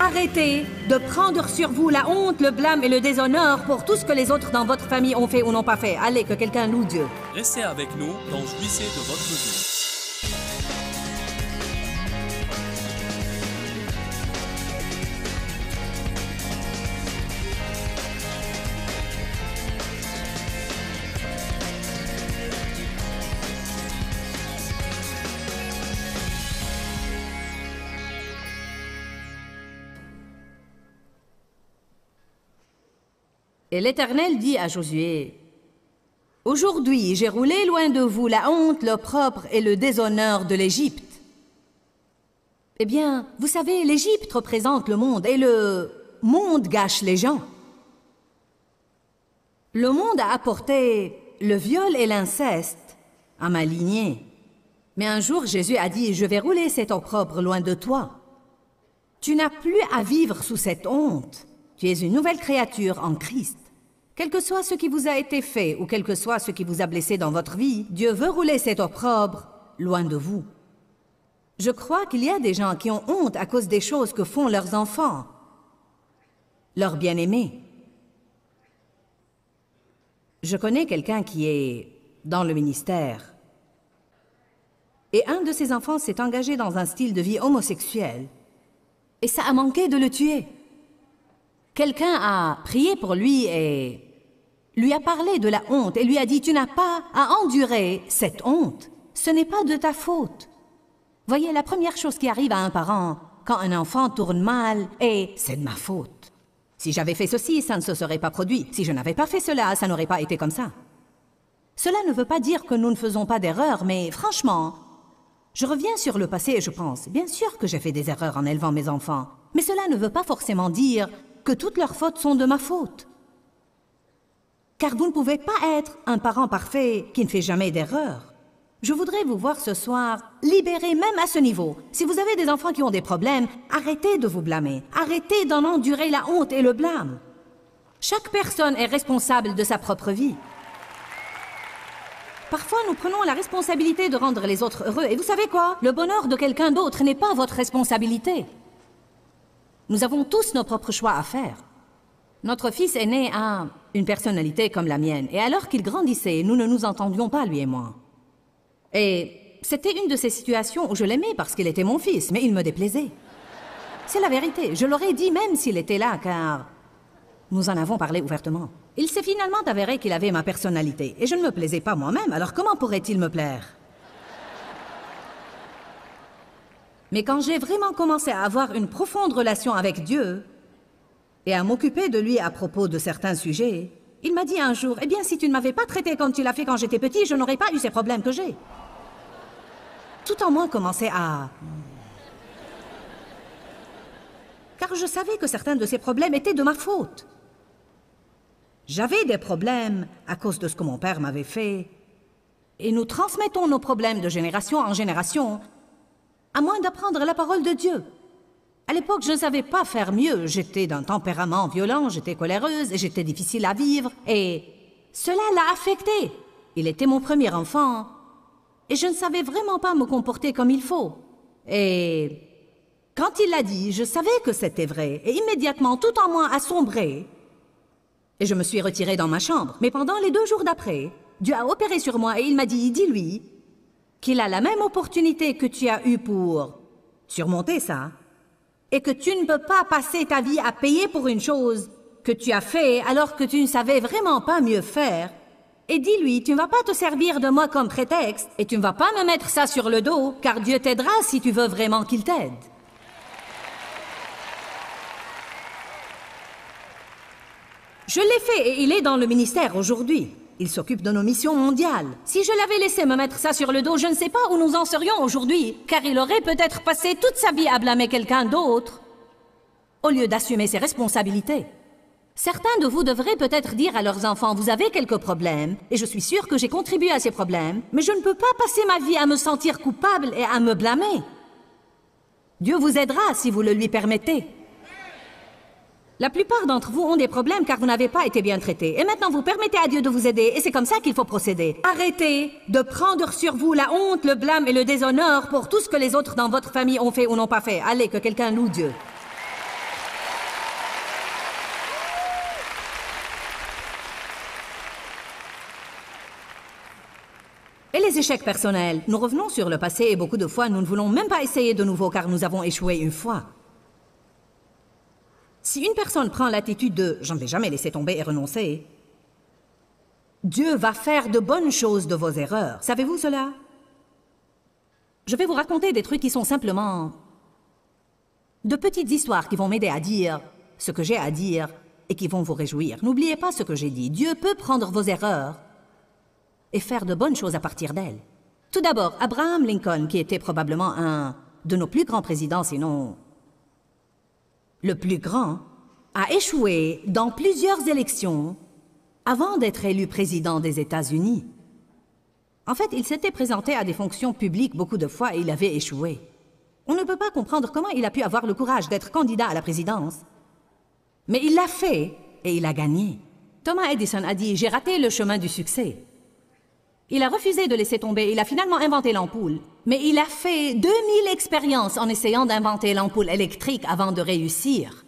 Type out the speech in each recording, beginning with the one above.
Arrêtez de prendre sur vous la honte, le blâme et le déshonneur pour tout ce que les autres dans votre famille ont fait ou n'ont pas fait. Allez, que quelqu'un loue Dieu. Restez avec nous dans Jouissez de votre vie. Et l'Éternel dit à Josué, « Aujourd'hui, j'ai roulé loin de vous la honte, l'opprobre et le déshonneur de l'Égypte. » Eh bien, vous savez, l'Égypte représente le monde et le monde gâche les gens. Le monde a apporté le viol et l'inceste à ma lignée. Mais un jour, Jésus a dit, « Je vais rouler cet opprobre loin de toi. Tu n'as plus à vivre sous cette honte. Tu es une nouvelle créature en Christ. Quel que soit ce qui vous a été fait ou quel que soit ce qui vous a blessé dans votre vie, Dieu veut rouler cet opprobre loin de vous. » Je crois qu'il y a des gens qui ont honte à cause des choses que font leurs enfants, leurs bien-aimés. Je connais quelqu'un qui est dans le ministère. Et un de ses enfants s'est engagé dans un style de vie homosexuel. Et ça a manqué de le tuer. Quelqu'un a prié pour lui et lui a parlé de la honte et lui a dit « Tu n'as pas à endurer cette honte. Ce n'est pas de ta faute. » Voyez, la première chose qui arrive à un parent quand un enfant tourne mal est « C'est de ma faute. Si j'avais fait ceci, ça ne se serait pas produit. Si je n'avais pas fait cela, ça n'aurait pas été comme ça. » Cela ne veut pas dire que nous ne faisons pas d'erreurs, mais franchement, je reviens sur le passé et je pense, bien sûr que j'ai fait des erreurs en élevant mes enfants, mais cela ne veut pas forcément dire que toutes leurs fautes sont de ma faute. Car vous ne pouvez pas être un parent parfait qui ne fait jamais d'erreur. Je voudrais vous voir ce soir libérés même à ce niveau. Si vous avez des enfants qui ont des problèmes, arrêtez de vous blâmer. Arrêtez d'en endurer la honte et le blâme. Chaque personne est responsable de sa propre vie. Parfois, nous prenons la responsabilité de rendre les autres heureux. Et vous savez quoi? Le bonheur de quelqu'un d'autre n'est pas votre responsabilité. Nous avons tous nos propres choix à faire. Notre fils aîné a une personnalité comme la mienne. Et alors qu'il grandissait, nous ne nous entendions pas, lui et moi. Et c'était une de ces situations où je l'aimais parce qu'il était mon fils, mais il me déplaisait. C'est la vérité. Je l'aurais dit même s'il était là, car nous en avons parlé ouvertement. Il s'est finalement avéré qu'il avait ma personnalité. Et je ne me plaisais pas moi-même, alors comment pourrait-il me plaire? Mais quand j'ai vraiment commencé à avoir une profonde relation avec Dieu et à m'occuper de lui à propos de certains sujets, il m'a dit un jour, « Eh bien, si tu ne m'avais pas traité comme tu l'as fait quand j'étais petit, je n'aurais pas eu ces problèmes que j'ai. » Tout en moi commençait à... Car je savais que certains de ces problèmes étaient de ma faute. J'avais des problèmes à cause de ce que mon père m'avait fait. Et nous transmettons nos problèmes de génération en génération, à moins d'apprendre la parole de Dieu. À l'époque, je ne savais pas faire mieux. J'étais d'un tempérament violent, j'étais coléreuse et j'étais difficile à vivre. Et cela l'a affecté. Il était mon premier enfant. Et je ne savais vraiment pas me comporter comme il faut. Et quand il l'a dit, je savais que c'était vrai. Et immédiatement, tout en moi a sombré. Et je me suis retirée dans ma chambre. Mais pendant les 2 jours d'après, Dieu a opéré sur moi et il m'a dit, dis-lui qu'il a la même opportunité que tu as eue pour surmonter ça. Et que tu ne peux pas passer ta vie à payer pour une chose que tu as fait alors que tu ne savais vraiment pas mieux faire. Et dis-lui, tu ne vas pas te servir de moi comme prétexte et tu ne vas pas me mettre ça sur le dos, car Dieu t'aidera si tu veux vraiment qu'il t'aide. Je l'ai fait et il est dans le ministère aujourd'hui. Il s'occupe de nos missions mondiales. Si je l'avais laissé me mettre ça sur le dos, je ne sais pas où nous en serions aujourd'hui, car il aurait peut-être passé toute sa vie à blâmer quelqu'un d'autre, au lieu d'assumer ses responsabilités. Certains de vous devraient peut-être dire à leurs enfants, vous avez quelques problèmes, et je suis sûre que j'ai contribué à ces problèmes, mais je ne peux pas passer ma vie à me sentir coupable et à me blâmer. Dieu vous aidera si vous le lui permettez. La plupart d'entre vous ont des problèmes car vous n'avez pas été bien traités. Et maintenant, vous permettez à Dieu de vous aider. Et c'est comme ça qu'il faut procéder. Arrêtez de prendre sur vous la honte, le blâme et le déshonneur pour tout ce que les autres dans votre famille ont fait ou n'ont pas fait. Allez, que quelqu'un loue Dieu. Et les échecs personnels. Nous revenons sur le passé et beaucoup de fois, nous ne voulons même pas essayer de nouveau car nous avons échoué une fois. Si une personne prend l'attitude de « je ne vais jamais laisser tomber et renoncer », Dieu va faire de bonnes choses de vos erreurs. Savez-vous cela? Je vais vous raconter des trucs qui sont simplement de petites histoires qui vont m'aider à dire ce que j'ai à dire et qui vont vous réjouir. N'oubliez pas ce que j'ai dit. Dieu peut prendre vos erreurs et faire de bonnes choses à partir d'elles. Tout d'abord, Abraham Lincoln, qui était probablement un de nos plus grands présidents, sinon le plus grand, a échoué dans plusieurs élections avant d'être élu président des États-Unis. En fait, il s'était présenté à des fonctions publiques beaucoup de fois et il avait échoué. On ne peut pas comprendre comment il a pu avoir le courage d'être candidat à la présidence. Mais il l'a fait et il a gagné. Thomas Edison a dit « J'ai raté le chemin du succès ». Il a refusé de laisser tomber, il a finalement inventé l'ampoule. Mais il a fait 2000 expériences en essayant d'inventer l'ampoule électrique avant de réussir.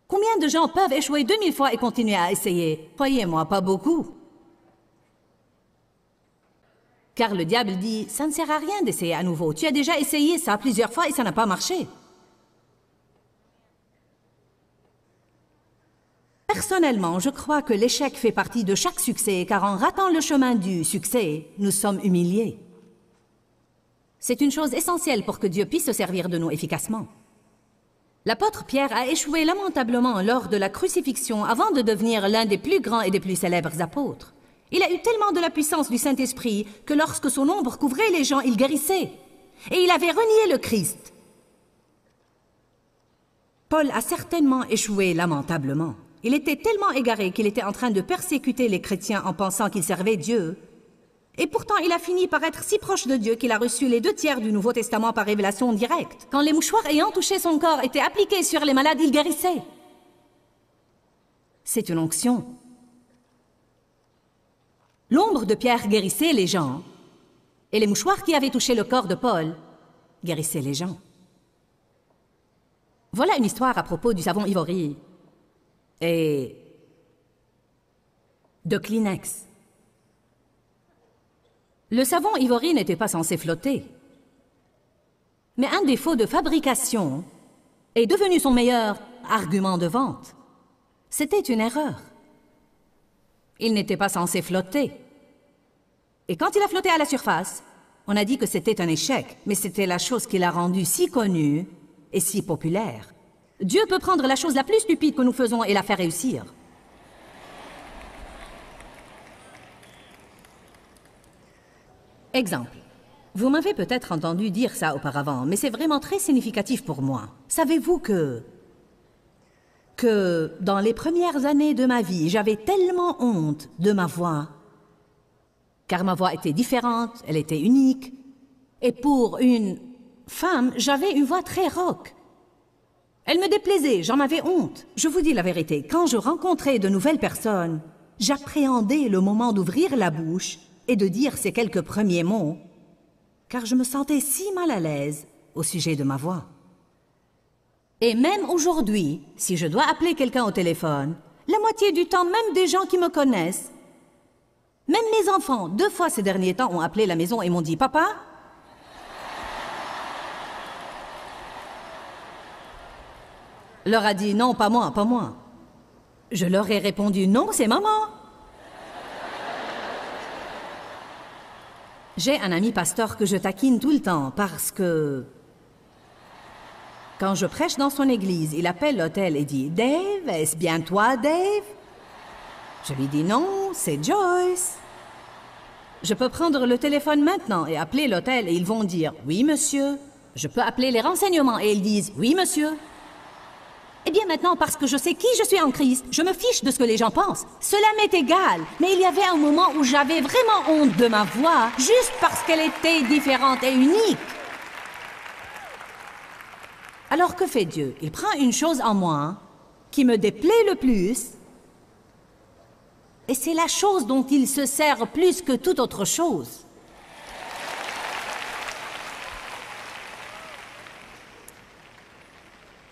Combien de gens peuvent échouer 2000 fois et continuer à essayer? Croyez-moi, pas beaucoup. Car le diable dit, ça ne sert à rien d'essayer à nouveau. Tu as déjà essayé ça plusieurs fois et ça n'a pas marché. Personnellement, je crois que l'échec fait partie de chaque succès, car en ratant le chemin du succès, nous sommes humiliés. C'est une chose essentielle pour que Dieu puisse se servir de nous efficacement. L'apôtre Pierre a échoué lamentablement lors de la crucifixion avant de devenir l'un des plus grands et des plus célèbres apôtres. Il a eu tellement de la puissance du Saint-Esprit que lorsque son ombre couvrait les gens, il guérissait. Et il avait renié le Christ. Paul a certainement échoué lamentablement. Il était tellement égaré qu'il était en train de persécuter les chrétiens en pensant qu'il servait Dieu. Et pourtant, il a fini par être si proche de Dieu qu'il a reçu les 2/3 du Nouveau Testament par révélation directe. Quand les mouchoirs ayant touché son corps étaient appliqués sur les malades, il guérissait. C'est une onction. L'ombre de Pierre guérissait les gens, et les mouchoirs qui avaient touché le corps de Paul guérissaient les gens. Voilà une histoire à propos du savon Ivory et de Kleenex. Le savon Ivory n'était pas censé flotter, mais un défaut de fabrication est devenu son meilleur argument de vente. C'était une erreur. Il n'était pas censé flotter. Et quand il a flotté à la surface, on a dit que c'était un échec, mais c'était la chose qui l'a rendu si connu et si populaire. Dieu peut prendre la chose la plus stupide que nous faisons et la faire réussir. Exemple. Vous m'avez peut-être entendu dire ça auparavant, mais c'est vraiment très significatif pour moi. Savez-vous que dans les premières années de ma vie, j'avais tellement honte de ma voix, car ma voix était différente, elle était unique, et pour une femme, j'avais une voix très rauque. Elle me déplaisait, j'en avais honte. Je vous dis la vérité, quand je rencontrais de nouvelles personnes, j'appréhendais le moment d'ouvrir la bouche et de dire ces quelques premiers mots, car je me sentais si mal à l'aise au sujet de ma voix. Et même aujourd'hui, si je dois appeler quelqu'un au téléphone, la moitié du temps, même des gens qui me connaissent, même mes enfants, 2 fois ces derniers temps, ont appelé la maison et m'ont dit « Papa ?» leur a dit « Non, pas moi, pas moi ». Je leur ai répondu « Non, c'est maman ». J'ai un ami pasteur que je taquine tout le temps parce que quand je prêche dans son église, il appelle l'hôtel et dit « Dave, est-ce bien toi, Dave ?» Je lui dis « Non, c'est Joyce ». Je peux prendre le téléphone maintenant et appeler l'hôtel et ils vont dire « Oui, monsieur ». Je peux appeler les renseignements et ils disent « Oui, monsieur ». Eh bien maintenant, parce que je sais qui je suis en Christ, je me fiche de ce que les gens pensent. Cela m'est égal, mais il y avait un moment où j'avais vraiment honte de ma voix, juste parce qu'elle était différente et unique. Alors que fait Dieu? Il prend une chose en moi qui me déplaît le plus, et c'est la chose dont il se sert plus que toute autre chose.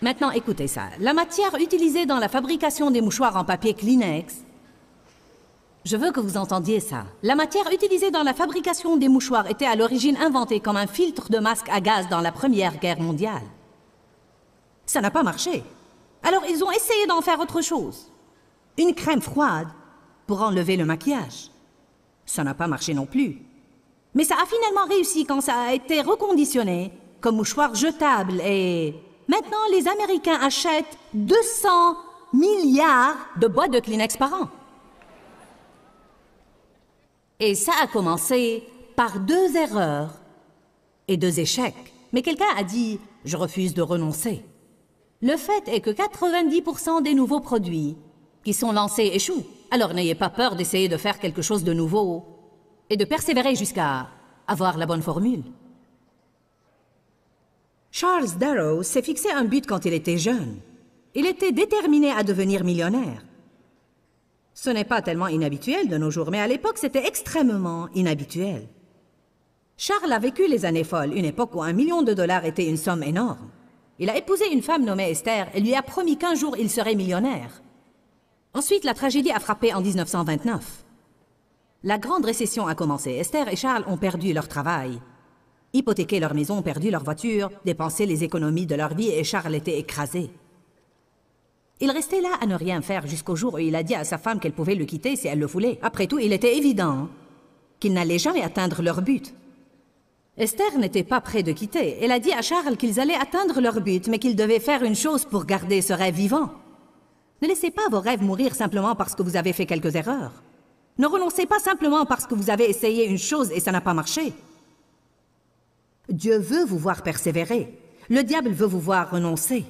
Maintenant, écoutez ça. La matière utilisée dans la fabrication des mouchoirs en papier Kleenex Je veux que vous entendiez ça. La matière utilisée dans la fabrication des mouchoirs était à l'origine inventée comme un filtre de masque à gaz dans la Première Guerre mondiale. Ça n'a pas marché. Alors ils ont essayé d'en faire autre chose. Une crème froide pour enlever le maquillage. Ça n'a pas marché non plus. Mais ça a finalement réussi quand ça a été reconditionné comme mouchoir jetable et... Maintenant, les Américains achètent 200 milliards de boîtes de Kleenex par an. Et ça a commencé par 2 erreurs et 2 échecs. Mais quelqu'un a dit « je refuse de renoncer ». Le fait est que 90% des nouveaux produits qui sont lancés échouent. Alors n'ayez pas peur d'essayer de faire quelque chose de nouveau et de persévérer jusqu'à avoir la bonne formule. Charles Darrow s'est fixé un but quand il était jeune. Il était déterminé à devenir millionnaire. Ce n'est pas tellement inhabituel de nos jours, mais à l'époque, c'était extrêmement inhabituel. Charles a vécu les années folles, une époque où $1 million était une somme énorme. Il a épousé une femme nommée Esther et lui a promis qu'un jour il serait millionnaire. Ensuite, la tragédie a frappé en 1929. La grande récession a commencé. Esther et Charles ont perdu leur travail, hypothéqué leur maison, perdu leur voiture, dépensé les économies de leur vie et Charles était écrasé. Il restait là à ne rien faire jusqu'au jour où il a dit à sa femme qu'elle pouvait le quitter si elle le voulait. Après tout, il était évident qu'ils n'allaient jamais atteindre leur but. Esther n'était pas près de quitter. Elle a dit à Charles qu'ils allaient atteindre leur but, mais qu'ils devaient faire une chose pour garder ce rêve vivant. Ne laissez pas vos rêves mourir simplement parce que vous avez fait quelques erreurs. Ne renoncez pas simplement parce que vous avez essayé une chose et ça n'a pas marché. Dieu veut vous voir persévérer. Le diable veut vous voir renoncer.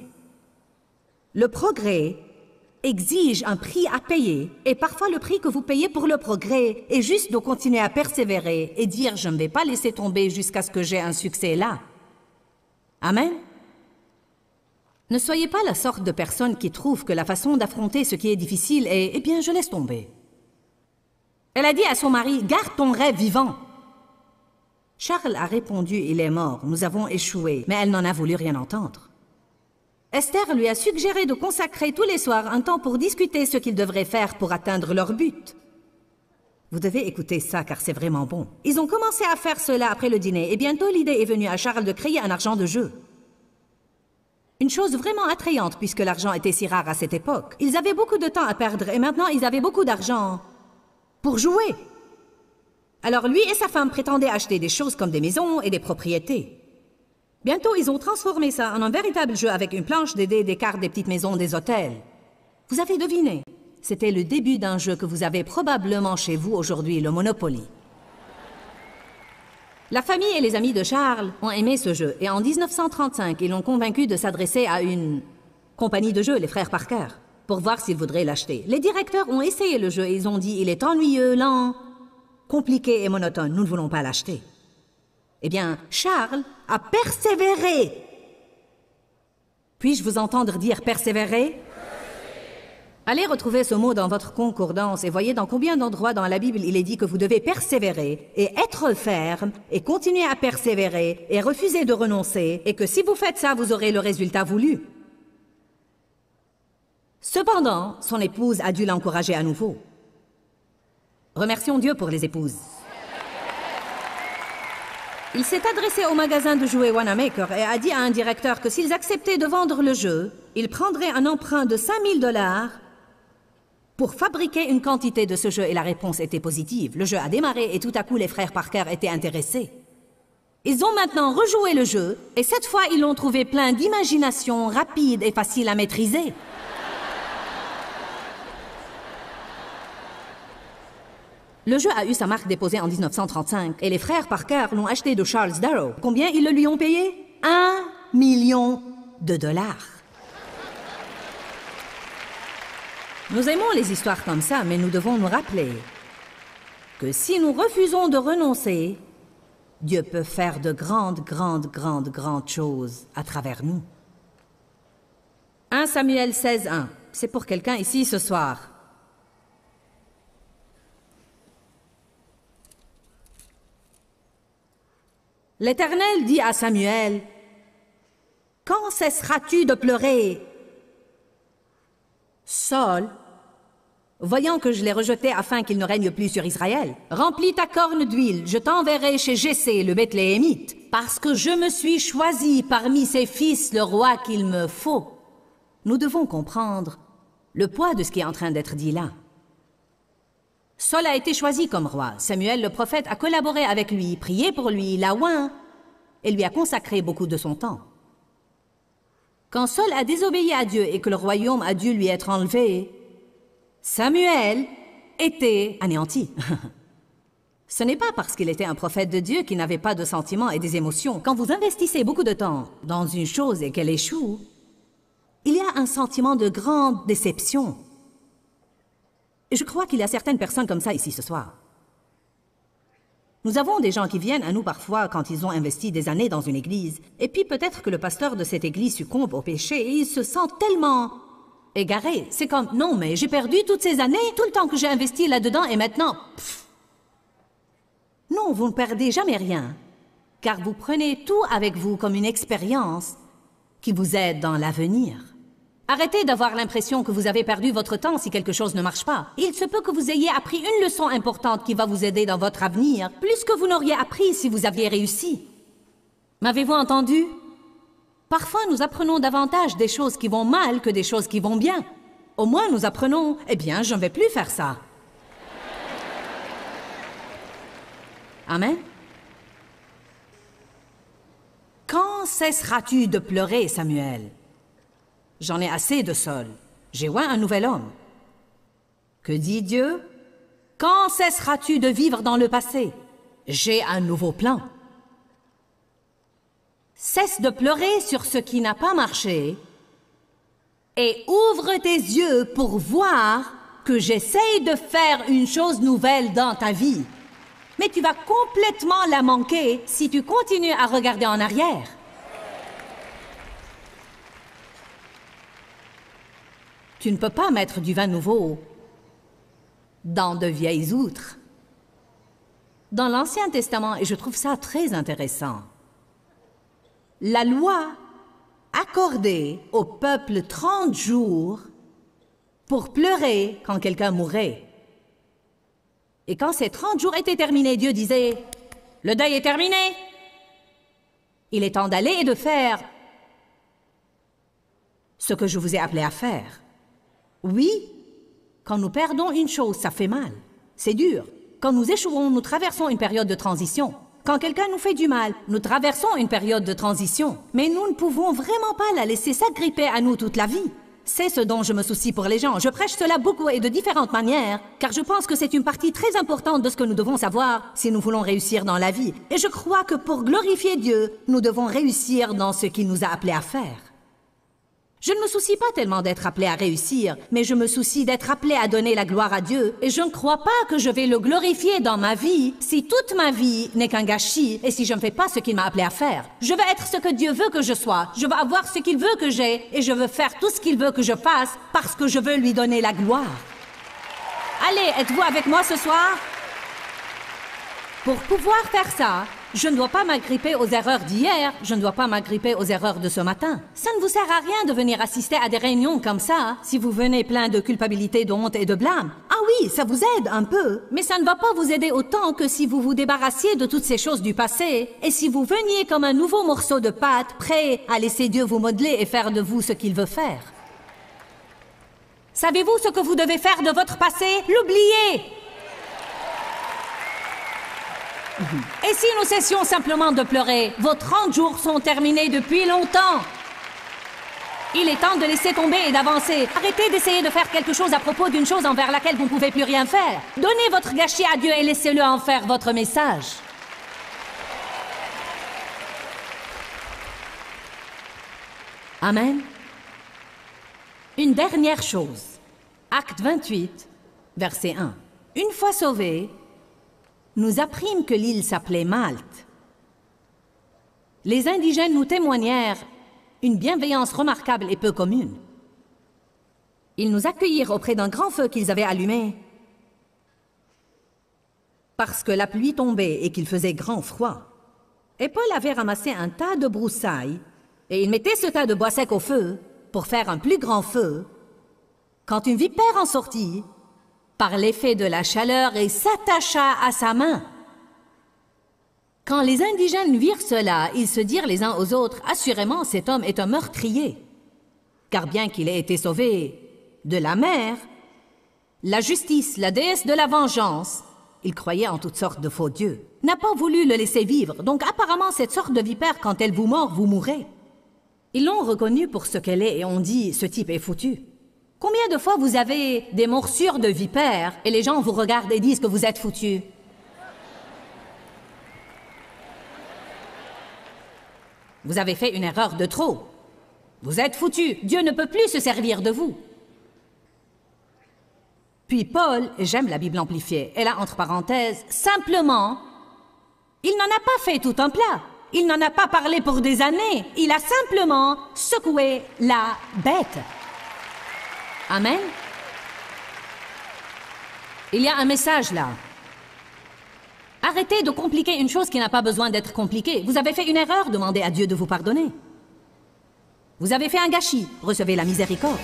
Le progrès exige un prix à payer, et parfois le prix que vous payez pour le progrès est juste de continuer à persévérer et dire « je ne vais pas laisser tomber jusqu'à ce que j'ai un succès là ». Amen. Ne soyez pas la sorte de personne qui trouve que la façon d'affronter ce qui est difficile est « eh bien, je laisse tomber ». Elle a dit à son mari « garde ton rêve vivant ». Charles a répondu « il est mort, nous avons échoué », mais elle n'en a voulu rien entendre. Esther lui a suggéré de consacrer tous les soirs un temps pour discuter ce qu'ils devraient faire pour atteindre leur but. Vous devez écouter ça car c'est vraiment bon. Ils ont commencé à faire cela après le dîner et bientôt l'idée est venue à Charles de créer un argent de jeu. Une chose vraiment attrayante puisque l'argent était si rare à cette époque. Ils avaient beaucoup de temps à perdre et maintenant ils avaient beaucoup d'argent pour jouer. Alors lui et sa femme prétendaient acheter des choses comme des maisons et des propriétés. Bientôt, ils ont transformé ça en un véritable jeu avec une planche, des dés, des cartes, des petites maisons, des hôtels. Vous avez deviné. C'était le début d'un jeu que vous avez probablement chez vous aujourd'hui, le Monopoly. La famille et les amis de Charles ont aimé ce jeu et en 1935, ils l'ont convaincu de s'adresser à une compagnie de jeux, les frères Parker, pour voir s'ils voudraient l'acheter. Les directeurs ont essayé le jeu et ils ont dit « il est ennuyeux, lent, compliqué et monotone, nous ne voulons pas l'acheter ». Eh bien, Charles a persévéré. Puis-je vous entendre dire persévérer? Allez retrouver ce mot dans votre concordance et voyez dans combien d'endroits dans la Bible il est dit que vous devez persévérer et être ferme et continuer à persévérer et refuser de renoncer et que si vous faites ça, vous aurez le résultat voulu. Cependant, son épouse a dû l'encourager à nouveau. Remercions Dieu pour les épouses. Il s'est adressé au magasin de jouets Wanamaker et a dit à un directeur que s'ils acceptaient de vendre le jeu, il prendrait un emprunt de $5 000 pour fabriquer une quantité de ce jeu et la réponse était positive. Le jeu a démarré et tout à coup les frères Parker étaient intéressés. Ils ont maintenant rejoué le jeu et cette fois ils l'ont trouvé plein d'imagination, rapide et facile à maîtriser. Le jeu a eu sa marque déposée en 1935 et les frères Parker l'ont acheté de Charles Darrow. Combien ils le lui ont payé? $1 million. Nous aimons les histoires comme ça, mais nous devons nous rappeler que si nous refusons de renoncer, Dieu peut faire de grandes choses à travers nous. 1 Samuel 16:1. C'est pour quelqu'un ici ce soir. L'Éternel dit à Samuel, « Quand cesseras-tu de pleurer? Saul voyant que je l'ai rejeté afin qu'il ne règne plus sur Israël, remplis ta corne d'huile, je t'enverrai chez Jessé le Bethléemite, parce que je me suis choisi parmi ses fils le roi qu'il me faut. Nous devons comprendre le poids de ce qui est en train d'être dit là. Saul a été choisi comme roi. Samuel le prophète a collaboré avec lui, prié pour lui, l'a oint et lui a consacré beaucoup de son temps. Quand Saul a désobéi à Dieu et que le royaume a dû lui être enlevé, Samuel était anéanti. Ce n'est pas parce qu'il était un prophète de Dieu qu'il n'avait pas de sentiments et des émotions. Quand vous investissez beaucoup de temps dans une chose et qu'elle échoue, il y a un sentiment de grande déception. Et je crois qu'il y a certaines personnes comme ça ici ce soir. Nous avons des gens qui viennent à nous parfois quand ils ont investi des années dans une église, et puis peut-être que le pasteur de cette église succombe au péché et ils se sentent tellement égarés. C'est comme, non mais j'ai perdu toutes ces années, tout le temps que j'ai investi là-dedans et maintenant, pff. Non, vous ne perdez jamais rien, car vous prenez tout avec vous comme une expérience qui vous aide dans l'avenir. Arrêtez d'avoir l'impression que vous avez perdu votre temps si quelque chose ne marche pas. Il se peut que vous ayez appris une leçon importante qui va vous aider dans votre avenir, plus que vous n'auriez appris si vous aviez réussi. M'avez-vous entendu? Parfois, nous apprenons davantage des choses qui vont mal que des choses qui vont bien. Au moins, nous apprenons, eh bien, je ne vais plus faire ça. Amen. Quand cesseras-tu de pleurer, Samuel? J'en ai assez de Saul. J'ai oint un nouvel homme. Que dit Dieu? Quand cesseras-tu de vivre dans le passé? J'ai un nouveau plan. Cesse de pleurer sur ce qui n'a pas marché et ouvre tes yeux pour voir que j'essaye de faire une chose nouvelle dans ta vie. Mais tu vas complètement la manquer si tu continues à regarder en arrière. Tu ne peux pas mettre du vin nouveau dans de vieilles outres. Dans l'Ancien Testament, et je trouve ça très intéressant, la loi accordait au peuple 30 jours pour pleurer quand quelqu'un mourait. Et quand ces 30 jours étaient terminés, Dieu disait, « Le deuil est terminé. Il est temps d'aller et de faire ce que je vous ai appelé à faire. » Oui, quand nous perdons une chose, ça fait mal. C'est dur. Quand nous échouons, nous traversons une période de transition. Quand quelqu'un nous fait du mal, nous traversons une période de transition. Mais nous ne pouvons vraiment pas la laisser s'agripper à nous toute la vie. C'est ce dont je me soucie pour les gens. Je prêche cela beaucoup et de différentes manières, car je pense que c'est une partie très importante de ce que nous devons savoir si nous voulons réussir dans la vie. Et je crois que pour glorifier Dieu, nous devons réussir dans ce qu'il nous a appelés à faire. Je ne me soucie pas tellement d'être appelé à réussir, mais je me soucie d'être appelé à donner la gloire à Dieu. Et je ne crois pas que je vais le glorifier dans ma vie si toute ma vie n'est qu'un gâchis et si je ne fais pas ce qu'il m'a appelé à faire. Je veux être ce que Dieu veut que je sois. Je veux avoir ce qu'il veut que j'ai et je veux faire tout ce qu'il veut que je fasse parce que je veux lui donner la gloire. Allez, êtes-vous avec moi ce soir? Pour pouvoir faire ça, je ne dois pas m'agripper aux erreurs d'hier, je ne dois pas m'agripper aux erreurs de ce matin. Ça ne vous sert à rien de venir assister à des réunions comme ça, si vous venez plein de culpabilité, de honte et de blâme. Ah oui, ça vous aide un peu, mais ça ne va pas vous aider autant que si vous vous débarrassiez de toutes ces choses du passé, et si vous veniez comme un nouveau morceau de pâte, prêt à laisser Dieu vous modeler et faire de vous ce qu'il veut faire. Savez-vous ce que vous devez faire de votre passé? L'oublier! Et si nous cessions simplement de pleurer? Vos 30 jours sont terminés depuis longtemps. Il est temps de laisser tomber et d'avancer. Arrêtez d'essayer de faire quelque chose à propos d'une chose envers laquelle vous ne pouvez plus rien faire. Donnez votre gâchis à Dieu et laissez-le en faire votre message. Amen. Une dernière chose. Acte 28, verset 1. Une fois sauvés, nous apprîmes que l'île s'appelait Malte. Les indigènes nous témoignèrent une bienveillance remarquable et peu commune. Ils nous accueillirent auprès d'un grand feu qu'ils avaient allumé parce que la pluie tombait et qu'il faisait grand froid. Et Paul avait ramassé un tas de broussailles et il mettait ce tas de bois sec au feu pour faire un plus grand feu. Quand une vipère en sortit, par l'effet de la chaleur et s'attacha à sa main. Quand les indigènes virent cela, ils se dirent les uns aux autres, « Assurément, cet homme est un meurtrier. » Car bien qu'il ait été sauvé de la mer, la justice, la déesse de la vengeance, il croyait en toutes sortes de faux dieux, n'a pas voulu le laisser vivre. Donc apparemment, cette sorte de vipère, quand elle vous mord, vous mourrez. Ils l'ont reconnue pour ce qu'elle est et ont dit, ce type est foutu. Combien de fois vous avez des morsures de vipères et les gens vous regardent et disent que vous êtes foutu? Vous avez fait une erreur de trop. Vous êtes foutu. Dieu ne peut plus se servir de vous. Puis Paul, et j'aime la Bible amplifiée, elle a entre parenthèses, simplement, il n'en a pas fait tout un plat. Il n'en a pas parlé pour des années. Il a simplement secoué la bête. Amen. Il y a un message là. Arrêtez de compliquer une chose qui n'a pas besoin d'être compliquée. Vous avez fait une erreur, demandez à Dieu de vous pardonner. Vous avez fait un gâchis, recevez la miséricorde.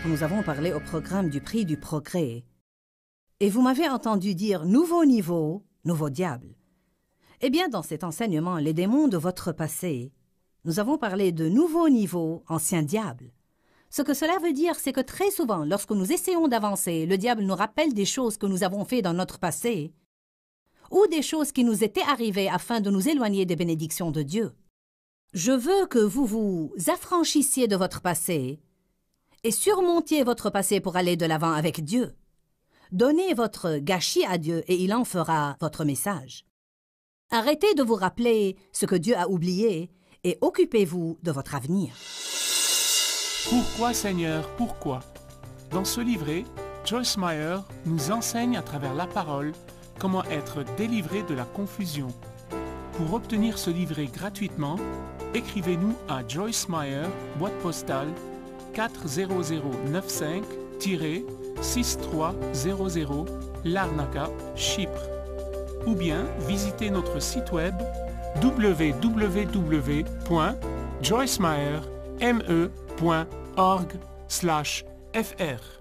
Nous avons parlé au programme du prix du progrès. Et vous m'avez entendu dire « nouveau niveau, nouveau diable ». Eh bien, dans cet enseignement, les démons de votre passé, nous avons parlé de nouveau niveau, ancien diable. Ce que cela veut dire, c'est que très souvent, lorsque nous essayons d'avancer, le diable nous rappelle des choses que nous avons faites dans notre passé ou des choses qui nous étaient arrivées afin de nous éloigner des bénédictions de Dieu. Je veux que vous vous affranchissiez de votre passé et surmontiez votre passé pour aller de l'avant avec Dieu. Donnez votre gâchis à Dieu et il en fera votre message. Arrêtez de vous rappeler ce que Dieu a oublié et occupez-vous de votre avenir. Pourquoi, Seigneur, pourquoi? Dans ce livret, Joyce Meyer nous enseigne à travers la parole comment être délivré de la confusion. Pour obtenir ce livret gratuitement, écrivez-nous à Joyce Meyer, boîte postale 40095-6300, Larnaca, Chypre. Ou bien visitez notre site web www.joycemeyer.org/fr.